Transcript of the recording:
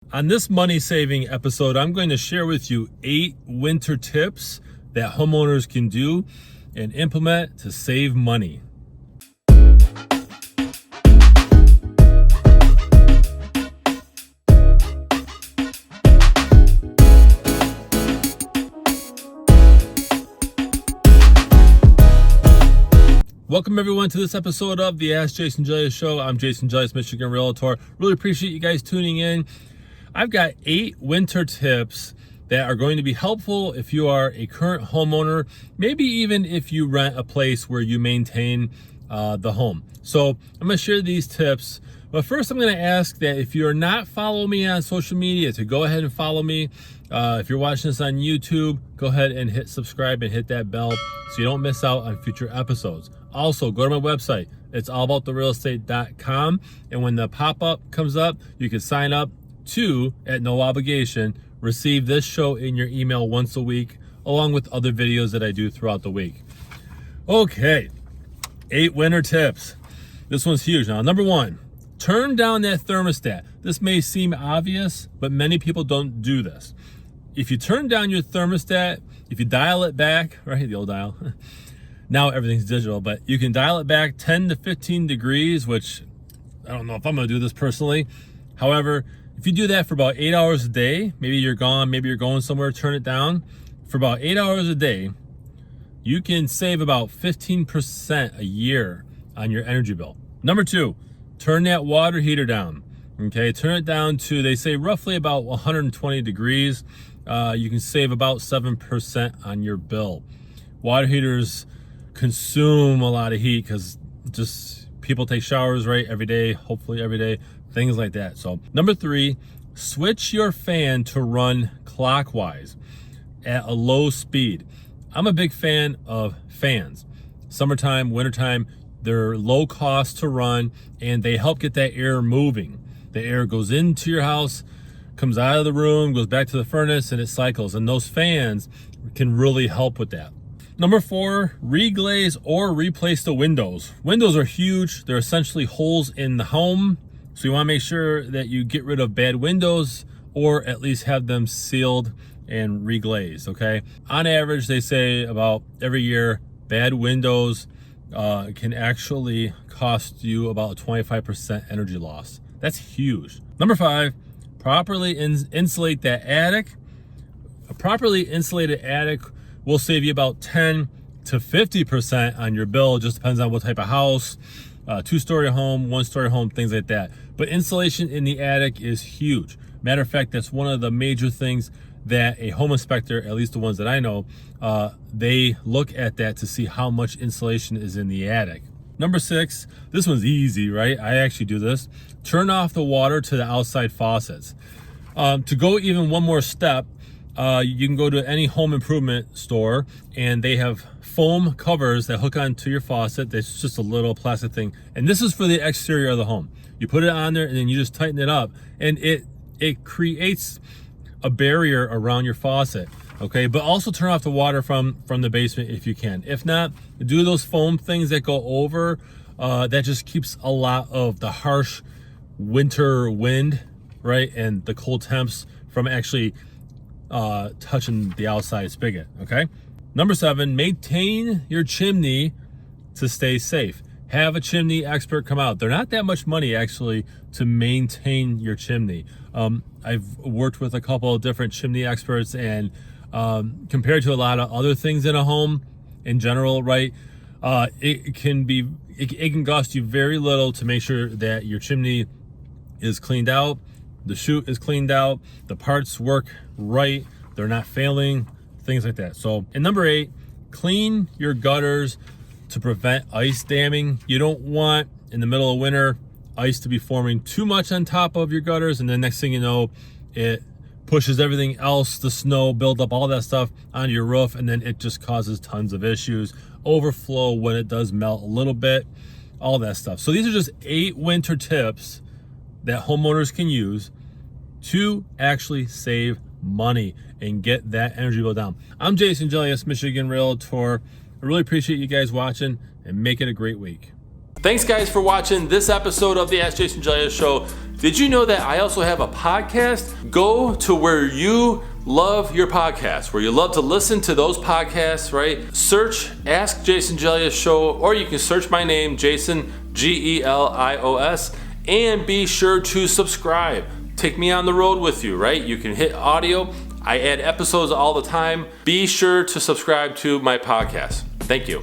On this money-saving episode, I'm going to share with you 8 winter tips that homeowners can do and implement to save money. Welcome everyone to this episode of the Ask Jason Gelios show. I'm Jason Gelios, Michigan Realtor. Really appreciate you guys tuning in. I've got 8 winter tips that are going to be helpful if you are a current homeowner, maybe even if you rent a place where you maintain the home. So I'm going to share these tips, but first I'm going to ask that if you're not following me on social media, to go ahead and follow me. If you're watching this on YouTube, go ahead and hit subscribe and hit that bell so you don't miss out on future episodes. Also, go to my website. It's allabouttherealestate.com, and when the pop-up comes up, you can sign up to, at no obligation, receive this show in your email once a week, along with other videos that I do throughout the week. Okay, 8 winter tips. This one's huge. Now, number 1, turn down that thermostat. This may seem obvious, but many people don't do this. If you turn down your thermostat, if you dial it back, right, the old dial, now everything's digital, but you can dial it back 10 to 15 degrees, which I don't know if I'm gonna do this personally. However, if you do that for about 8 hours a day, maybe you're gone, maybe you're going somewhere, turn it down. For about 8 hours a day, you can save about 15% a year on your energy bill. Number 2, turn that water heater down. Okay, turn it down to, they say, roughly about 120 degrees. You can save about 7% on your bill. Water heaters consume a lot of heat because just people take showers, right, every day, hopefully every day, things like that. So number 3, switch your fan to run clockwise at a low speed. I'm a big fan of fans. Summertime, wintertime, they're low cost to run and they help get that air moving. The air goes into your house, comes out of the room, goes back to the furnace, and it cycles. And those fans can really help with that. Number 4, reglaze or replace the windows. Windows are huge. They're essentially holes in the home. So you want to make sure that you get rid of bad windows or at least have them sealed and reglazed, okay? On average, they say about every year, bad windows can actually cost you about 25% energy loss. That's huge. Number 5, properly insulate that attic. A properly insulated attic will save you about 10 to 50% on your bill. It just depends on what type of house, 2-story home, 1-story home, things like that. But insulation in the attic is huge. Matter of fact, that's one of the major things that a home inspector, at least the ones that I know, they look at that to see how much insulation is in the attic. Number 6, this one's easy, right? I actually do this. Turn off the water to the outside faucets. To go even one more step, you can go to any home improvement store and they have foam covers that hook onto your faucet. That's just a little plastic thing. And this is for the exterior of the home. You put it on there and then you just tighten it up and it creates a barrier around your faucet. Okay, but also turn off the water from the basement if you can. If not, do those foam things that go over. That just keeps a lot of the harsh winter wind, right, and the cold temps from actually touching the outside spigot, okay? Number 7, maintain your chimney to stay safe. Have a chimney expert come out. They're not that much money actually to maintain your chimney. I've worked with a couple of different chimney experts, and compared to a lot of other things in a home in general, right, it can cost you very little to make sure that your chimney is cleaned out, the chute is cleaned out, the parts work right, they're not failing, things like that. So, and number 8, clean your gutters to prevent ice damming. You don't want, in the middle of winter, ice to be forming too much on top of your gutters, and then next thing you know, it pushes everything else, the snow, build up all that stuff onto your roof, and then it just causes tons of issues. Overflow when it does melt a little bit, all that stuff. So these are just 8 winter tips that homeowners can use to actually save money and get that energy bill down. I'm Jason Gelios, Michigan Realtor. I really appreciate you guys watching, and make it a great week. Thanks guys for watching this episode of the Ask Jason Gelios Show. Did you know that I also have a podcast? Go to where you love your podcasts, where you love to listen to those podcasts, right? Search Ask Jason Gelios Show, or you can search my name, Jason, Gelios, and be sure to subscribe. Take me on the road with you, right? You can hit audio. I add episodes all the time. Be sure to subscribe to my podcast. Thank you.